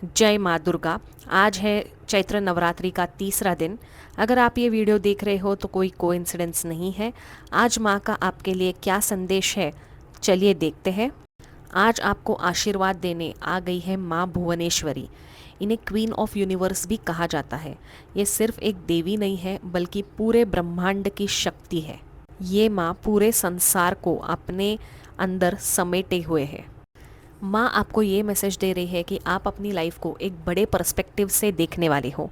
जय माँ दुर्गा। आज है चैत्र नवरात्रि का तीसरा दिन। अगर आप ये वीडियो देख रहे हो तो कोई कोइंसिडेंस नहीं है। आज माँ का आपके लिए क्या संदेश है, चलिए देखते हैं। आज आपको आशीर्वाद देने आ गई है माँ भुवनेश्वरी। इन्हें क्वीन ऑफ यूनिवर्स भी कहा जाता है। ये सिर्फ एक देवी नहीं है बल्कि पूरे ब्रह्मांड की शक्ति है। ये माँ पूरे संसार को अपने अंदर समेटे हुए है। माँ आपको ये मैसेज दे रही है कि आप अपनी लाइफ को एक बड़े पर्सपेक्टिव से देखने वाले हो।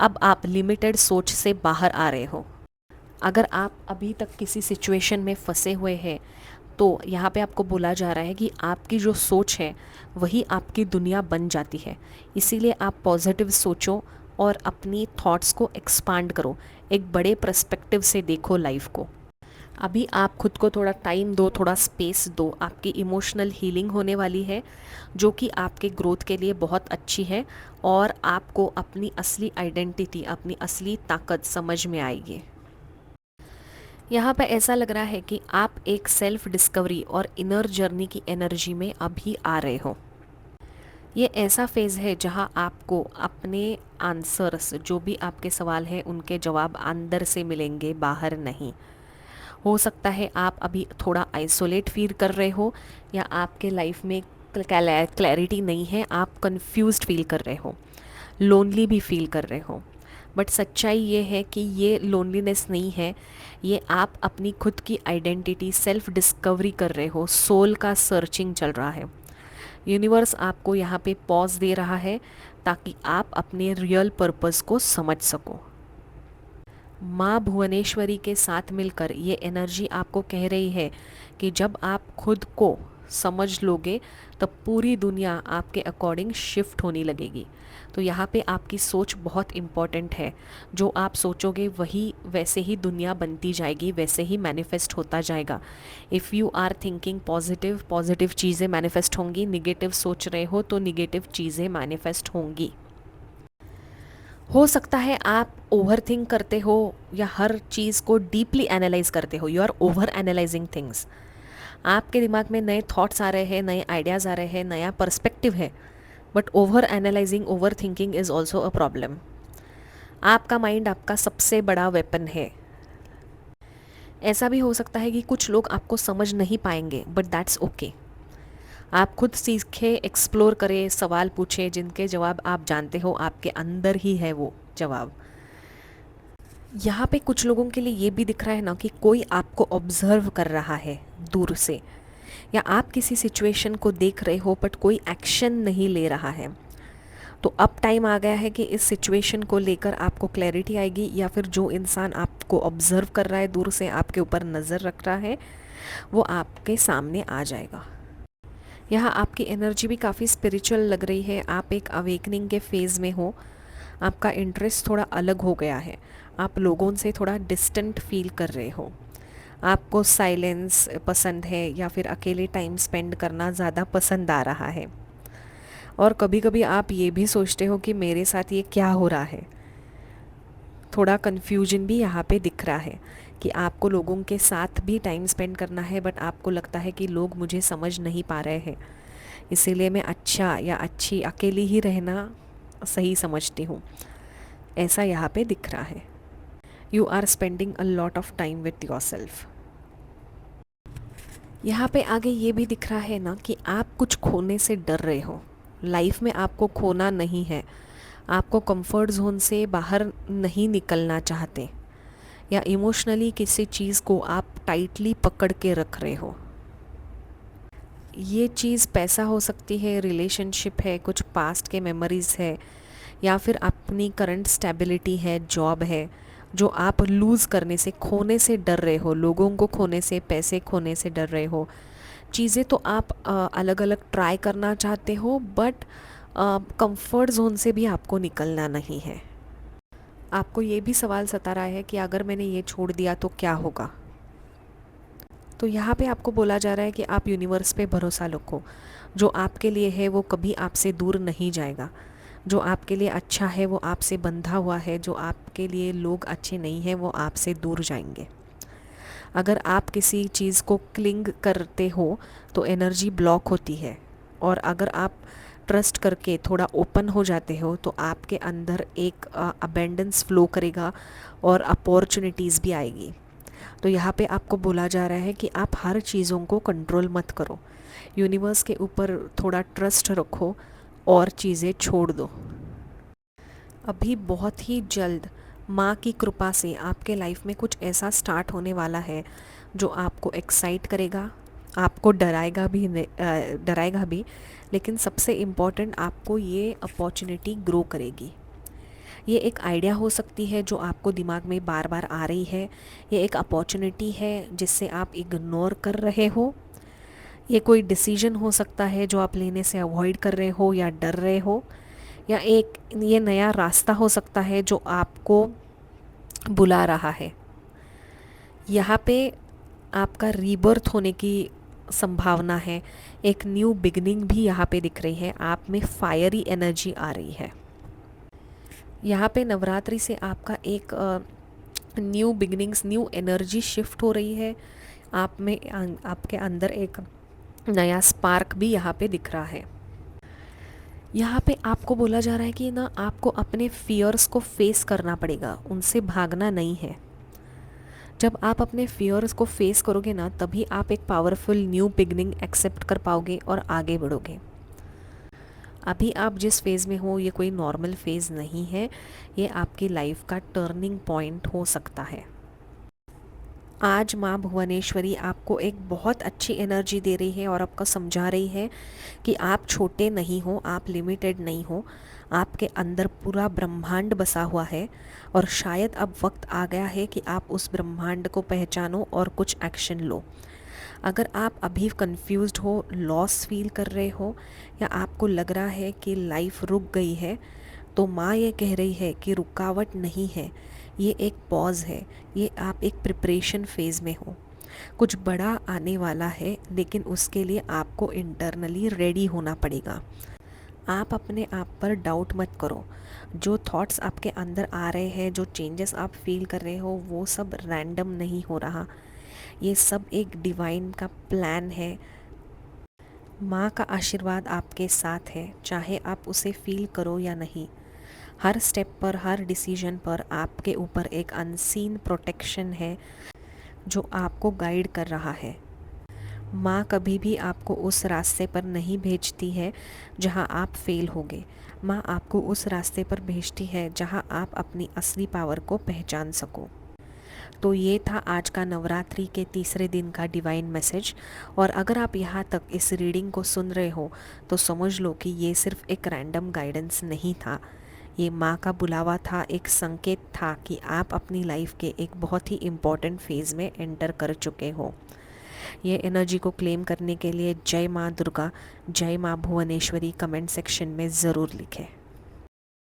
अब आप लिमिटेड सोच से बाहर आ रहे हो। अगर आप अभी तक किसी सिचुएशन में फंसे हुए हैं तो यहाँ पे आपको बोला जा रहा है कि आपकी जो सोच है वही आपकी दुनिया बन जाती है। इसीलिए आप पॉजिटिव सोचो और अपनी थॉट्स को एक्सपांड करो। एक बड़े पर्सपेक्टिव से देखो लाइफ को। अभी आप खुद को थोड़ा टाइम दो, थोड़ा स्पेस दो। आपकी इमोशनल हीलिंग होने वाली है जो कि आपके ग्रोथ के लिए बहुत अच्छी है और आपको अपनी असली आइडेंटिटी, अपनी असली ताकत समझ में आएगी। यहाँ पे ऐसा लग रहा है कि आप एक सेल्फ डिस्कवरी और इनर जर्नी की एनर्जी में अभी आ रहे हो। ये ऐसा फेज़ है जहाँ आपको अपने आंसर्स, जो भी आपके सवाल हैं उनके जवाब अंदर से मिलेंगे, बाहर नहीं। हो सकता है आप अभी थोड़ा आइसोलेट फील कर रहे हो या आपके लाइफ में क्लैरिटी नहीं है, आप कंफ्यूज्ड फील कर रहे हो, लोनली भी फील कर रहे हो। बट सच्चाई ये है कि ये लोनलीनेस नहीं है, ये आप अपनी खुद की आइडेंटिटी, सेल्फ डिस्कवरी कर रहे हो। सोल का सर्चिंग चल रहा है। यूनिवर्स आपको यहाँ पे पॉज दे रहा है ताकि आप अपने रियल पर्पस को समझ सको। माँ भुवनेश्वरी के साथ मिलकर ये एनर्जी आपको कह रही है कि जब आप खुद को समझ लोगे तब पूरी दुनिया आपके अकॉर्डिंग शिफ्ट होने लगेगी। तो यहाँ पे आपकी सोच बहुत इम्पॉर्टेंट है। जो आप सोचोगे वही वैसे ही दुनिया बनती जाएगी, वैसे ही मैनिफेस्ट होता जाएगा। If you are thinking positive, positive चीज़ें मैनिफेस्ट होंगी। निगेटिव सोच रहे हो तो निगेटिव चीज़ें मैनिफेस्ट होंगी। हो सकता है आप ओवर थिंक करते हो या हर चीज़ को डीपली एनालाइज करते हो। You are over analysing things. आपके दिमाग में नए थॉट्स आ रहे हैं, नए आइडियाज़ आ रहे हैं, नया पर्सपेक्टिव है। But over analysing, over thinking is also a problem. आपका माइंड आपका सबसे बड़ा वेपन है। ऐसा भी हो सकता है कि कुछ लोग आपको समझ नहीं पाएंगे, बट दैट्स ओके। आप खुद सीखे, एक्सप्लोर करें, सवाल पूछें जिनके जवाब आप जानते हो आपके अंदर ही है वो जवाब। यहाँ पे कुछ लोगों के लिए ये भी दिख रहा है ना कि कोई आपको ऑब्जर्व कर रहा है दूर से, या आप किसी सिचुएशन को देख रहे हो बट कोई एक्शन नहीं ले रहा है। तो अब टाइम आ गया है कि इस सिचुएशन को लेकर आपको क्लैरिटी आएगी, या फिर जो इंसान आपको ऑब्जर्व कर रहा है दूर से, आपके ऊपर नज़र रख रहा है, वो आपके सामने आ जाएगा। यहाँ आपकी एनर्जी भी काफ़ी स्पिरिचुअल लग रही है। आप एक अवेकनिंग के फेज़ में हो। आपका इंटरेस्ट थोड़ा अलग हो गया है। आप लोगों से थोड़ा डिस्टेंट फील कर रहे हो। आपको साइलेंस पसंद है या फिर अकेले टाइम स्पेंड करना ज़्यादा पसंद आ रहा है। और कभी कभी आप ये भी सोचते हो कि मेरे साथ ये क्या हो रहा है। थोड़ा कन्फ्यूजन भी यहाँ पे दिख रहा है कि आपको लोगों के साथ भी टाइम स्पेंड करना है, बट आपको लगता है कि लोग मुझे समझ नहीं पा रहे हैं, इसीलिए मैं अच्छा या अच्छी अकेली ही रहना सही समझती हूँ। ऐसा यहाँ पे दिख रहा है। You are spending a lot of time with yourself. यहाँ पे आगे ये भी दिख रहा है ना कि आप कुछ खोने से डर रहे हो। लाइफ में आपको खोना नहीं है। आपको कंफर्ट जोन से बाहर नहीं निकलना चाहते, या इमोशनली किसी चीज़ को आप टाइटली पकड़ के रख रहे हो। ये चीज़ पैसा हो सकती है, रिलेशनशिप है, कुछ पास्ट के मेमोरीज़ है, या फिर अपनी करंट स्टेबिलिटी है, जॉब है, जो आप लूज़ करने से, खोने से डर रहे हो। लोगों को खोने से, पैसे खोने से डर रहे हो। चीज़ें तो आप अलग अलग ट्राई करना चाहते हो, बट कंफर्ट जोन से भी आपको निकलना नहीं है। आपको ये भी सवाल सता रहा है कि अगर मैंने ये छोड़ दिया तो क्या होगा। तो यहाँ पे आपको बोला जा रहा है कि आप यूनिवर्स पे भरोसा रखो। जो आपके लिए है वो कभी आपसे दूर नहीं जाएगा। जो आपके लिए अच्छा है वो आपसे बंधा हुआ है। जो आपके लिए लोग अच्छे नहीं हैं वो आपसे दूर जाएंगे। अगर आप किसी चीज़ को क्लिंग करते हो तो एनर्जी ब्लॉक होती है, और अगर आप ट्रस्ट करके थोड़ा ओपन हो जाते हो तो आपके अंदर एक अबेंडेंस फ्लो करेगा और अपॉर्चुनिटीज़ भी आएगी। तो यहाँ पे आपको बोला जा रहा है कि आप हर चीज़ों को कंट्रोल मत करो, यूनिवर्स के ऊपर थोड़ा ट्रस्ट रखो और चीज़ें छोड़ दो। अभी बहुत ही जल्द माँ की कृपा से आपके लाइफ में कुछ ऐसा स्टार्ट होने वाला है जो आपको एक्साइट करेगा, आपको डराएगा भी, लेकिन सबसे इम्पॉर्टेंट आपको ये अपॉर्चुनिटी ग्रो करेगी। ये एक आइडिया हो सकती है जो आपको दिमाग में बार बार आ रही है, ये एक अपॉर्चुनिटी है जिससे आप इग्नोर कर रहे हो, ये कोई डिसीजन हो सकता है जो आप लेने से अवॉइड कर रहे हो या डर रहे हो, या एक ये नया रास्ता हो सकता है जो आपको बुला रहा है। यहाँ पे आपका रीबर्थ होने की संभावना है, एक न्यू बिगनिंग भी यहाँ पे दिख रही है, आप में फायरी एनर्जी आ रही है। यहाँ पे नवरात्रि से आपका एक new beginnings, new energy shift हो रही है, आप में आपके अंदर एक नया स्पार्क भी यहाँ पे दिख रहा है। यहाँ पे आपको बोला जा रहा है कि ना आपको अपने फियर्स को फेस करना पड़ेगा, उनसे भागना नहीं है। जब आप अपने फियर्स को फेस करोगे ना, तभी आप एक पावरफुल न्यू बिगनिंग एक्सेप्ट कर पाओगे और आगे बढ़ोगे। अभी आप जिस फेज़ में हो ये कोई नॉर्मल फेज़ नहीं है, ये आपकी लाइफ का टर्निंग पॉइंट हो सकता है। आज माँ भुवनेश्वरी आपको एक बहुत अच्छी एनर्जी दे रही है और आपको समझा रही है कि आप छोटे नहीं हो, आप लिमिटेड नहीं हो, आपके अंदर पूरा ब्रह्मांड बसा हुआ है और शायद अब वक्त आ गया है कि आप उस ब्रह्मांड को पहचानो और कुछ एक्शन लो। अगर आप अभी कंफ्यूज्ड हो, लॉस फील कर रहे हो या आपको लग रहा है कि लाइफ रुक गई है, तो माँ ये कह रही है कि रुकावट नहीं है, ये एक पॉज है, ये आप एक प्रिपरेशन फेज़ में हो। कुछ बड़ा आने वाला है, लेकिन उसके लिए आपको इंटरनली रेडी होना पड़ेगा। आप अपने आप पर डाउट मत करो। जो थॉट्स आपके अंदर आ रहे हैं, जो चेंजेस आप फील कर रहे हो, वो सब रैंडम नहीं हो रहा, ये सब एक डिवाइन का प्लान है। माँ का आशीर्वाद आपके साथ है, चाहे आप उसे फील करो या नहीं। हर स्टेप पर, हर डिसीजन पर आपके ऊपर एक अनसीन प्रोटेक्शन है जो आपको गाइड कर रहा है। माँ कभी भी आपको उस रास्ते पर नहीं भेजती है जहाँ आप फेल होगे। माँ आपको उस रास्ते पर भेजती है जहाँ आप अपनी असली पावर को पहचान सको। तो ये था आज का नवरात्रि के तीसरे दिन का डिवाइन मैसेज। और अगर आप यहाँ तक इस रीडिंग को सुन रहे हो तो समझ लो कि ये सिर्फ एक रैंडम गाइडेंस नहीं था, ये माँ का बुलावा था, एक संकेत था कि आप अपनी लाइफ के एक बहुत ही इम्पॉर्टेंट फेज़ में एंटर कर चुके हो। ये एनर्जी को क्लेम करने के लिए जय माँ दुर्गा, जय माँ भुवनेश्वरी कमेंट सेक्शन में ज़रूर लिखें।